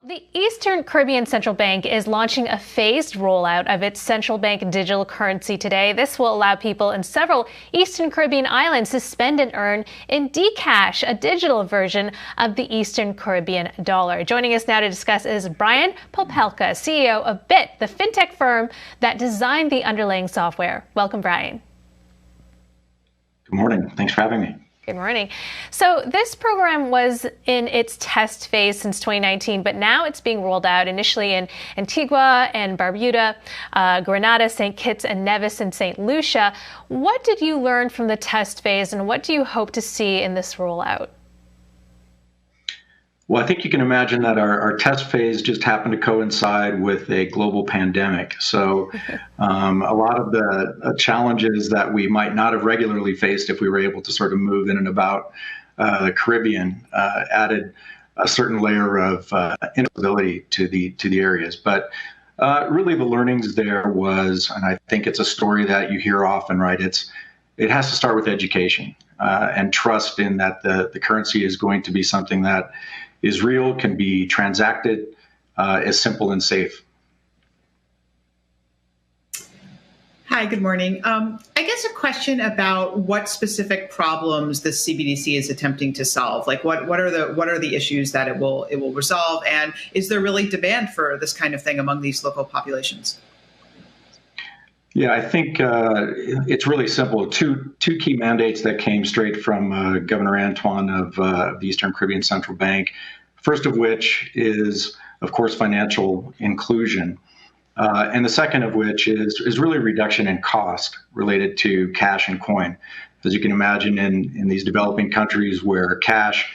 The Eastern Caribbean Central Bank is launching a phased rollout of its central bank digital currency today. This will allow people in several Eastern Caribbean islands to spend and earn in Dcash, a digital version of the Eastern Caribbean dollar. Joining us now to discuss is Brian Popelka, CEO of Bit, the fintech firm that designed the underlying software. Welcome, Brian. Good morning. Thanks for having me. Good morning. So this program was in its test phase since 2019, but now it's being rolled out initially in Antigua and Barbuda, Grenada, St. Kitts and Nevis, and St. Lucia. What did you learn from the test phase, and what do you hope to see in this rollout? Well, I think you can imagine that our test phase just happened to coincide with a global pandemic. So a lot of the challenges that we might not have regularly faced if we were able to sort of move in and about the Caribbean added a certain layer of instability to the areas. But really the learnings there was, and I think it's a story that you hear often, right? It has to start with education and trust in that the currency is going to be something that is real, can be transacted, is simple and safe. Hi, good morning. I guess a question about what specific problems the CBDC is attempting to solve. Like, what are the issues that it will resolve, and is there really demand for this kind of thing among these local populations? Yeah, I think it's really simple. Two key mandates that came straight from Governor Antoine of the Eastern Caribbean Central Bank. First of which is, of course, financial inclusion, and the second of which is really reduction in cost related to cash and coin. As you can imagine, in these developing countries where cash,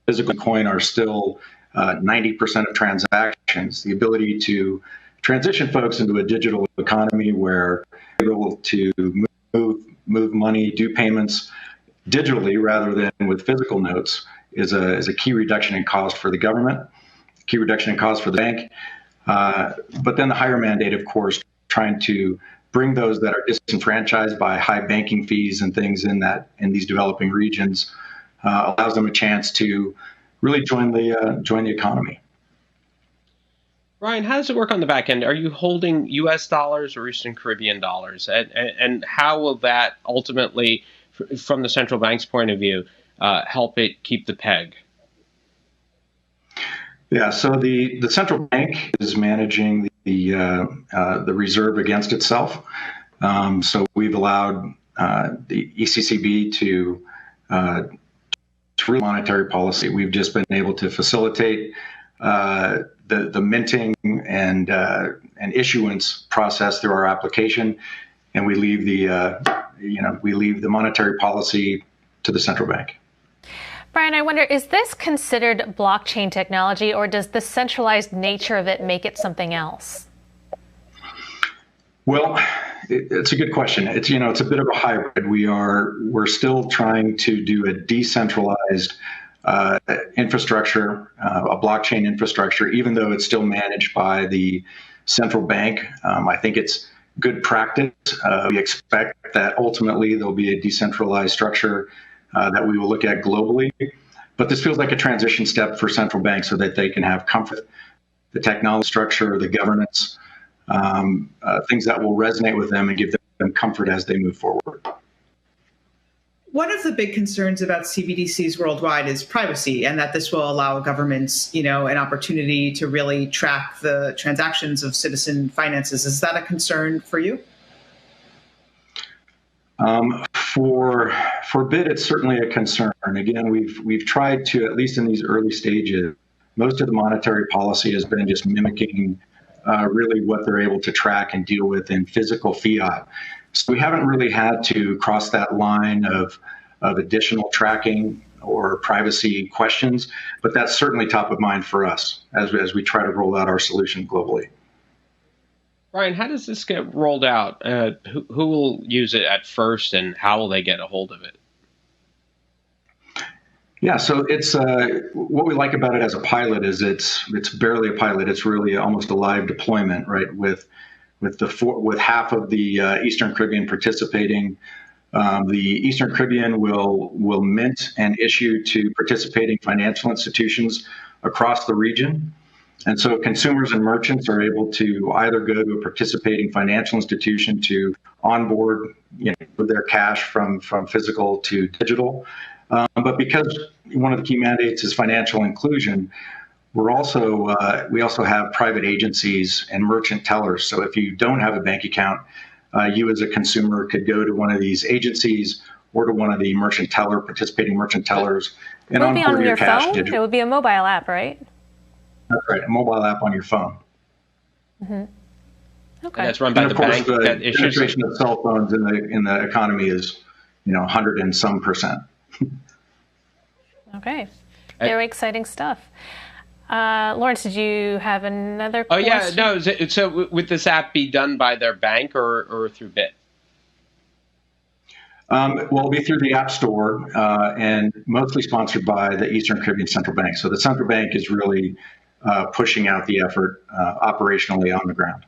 physical coin are still 90% of transactions, the ability to transition folks into a digital economy where they're able to move money, do payments digitally rather than with physical notes is a key reduction in cost for the government, key reduction in cost for the bank. But then the higher mandate, of course, trying to bring those that are disenfranchised by high banking fees and things in these developing regions, allows them a chance to really join the economy. Ryan, how does it work on the back end? Are you holding U.S. dollars or Eastern Caribbean dollars? And how will that ultimately, from the central bank's point of view, help it keep the peg? Yeah, so the central bank is managing the reserve against itself. So we've allowed the ECCB to really monetary policy. We've just been able to facilitate the minting and issuance process through our application, and we leave the monetary policy to the central bank. Brian, I wonder, is this considered blockchain technology, or does the centralized nature of it make it something else? Well, it's a good question. It's a bit of a hybrid. We're still trying to do a decentralized infrastructure, a blockchain infrastructure, even though it's still managed by the central bank. I think it's good practice. We expect that ultimately there'll be a decentralized structure that we will look at globally. But this feels like a transition step for central banks so that they can have comfort, the technology structure, the governance, things that will resonate with them and give them comfort as they move forward. One of the big concerns about CBDCs worldwide is privacy, and that this will allow governments, an opportunity to really track the transactions of citizen finances. Is that a concern for you? For Bit, it's certainly a concern. Again, we've tried to, at least in these early stages, most of the monetary policy has been just mimicking really what they're able to track and deal with in physical fiat. So we haven't really had to cross that line of additional tracking or privacy questions, but that's certainly top of mind for us as we try to roll out our solution globally. Ryan, how does this get rolled out? Who will use it at first, and how will they get a hold of it? Yeah, so it's what we like about it as a pilot is it's barely a pilot. It's really almost a live deployment, right? With half of the Eastern Caribbean participating, the Eastern Caribbean will mint and issue to participating financial institutions across the region. And so consumers and merchants are able to either go to a participating financial institution to onboard their cash from physical to digital. But because one of the key mandates is financial inclusion, we also have private agencies and merchant tellers. So if you don't have a bank account, you as a consumer could go to one of these agencies or to one of the participating merchant tellers and onboard your cash digitally. It would be a mobile app, right? That's right, a mobile app on your phone. Mm-hmm. Okay. And that's run by the bank. The penetration of cell phones in the economy is, 100 and some percent. Okay, very exciting stuff. Lawrence, did you have another question? Oh yeah, no. So would this app be done by their bank or through Bit? Well, it'll be through the App Store and mostly sponsored by the Eastern Caribbean Central Bank. So the central bank is really pushing out the effort operationally on the ground.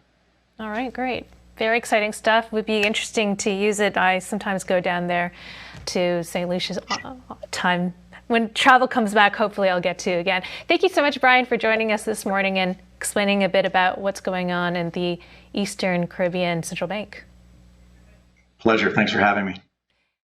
All right, great. Very exciting stuff. Would be interesting to use it. I sometimes go down there to St. Lucia's time. When travel comes back, hopefully I'll get to again. Thank you so much, Brian, for joining us this morning and explaining a bit about what's going on in the Eastern Caribbean Central Bank. Pleasure. Thanks for having me.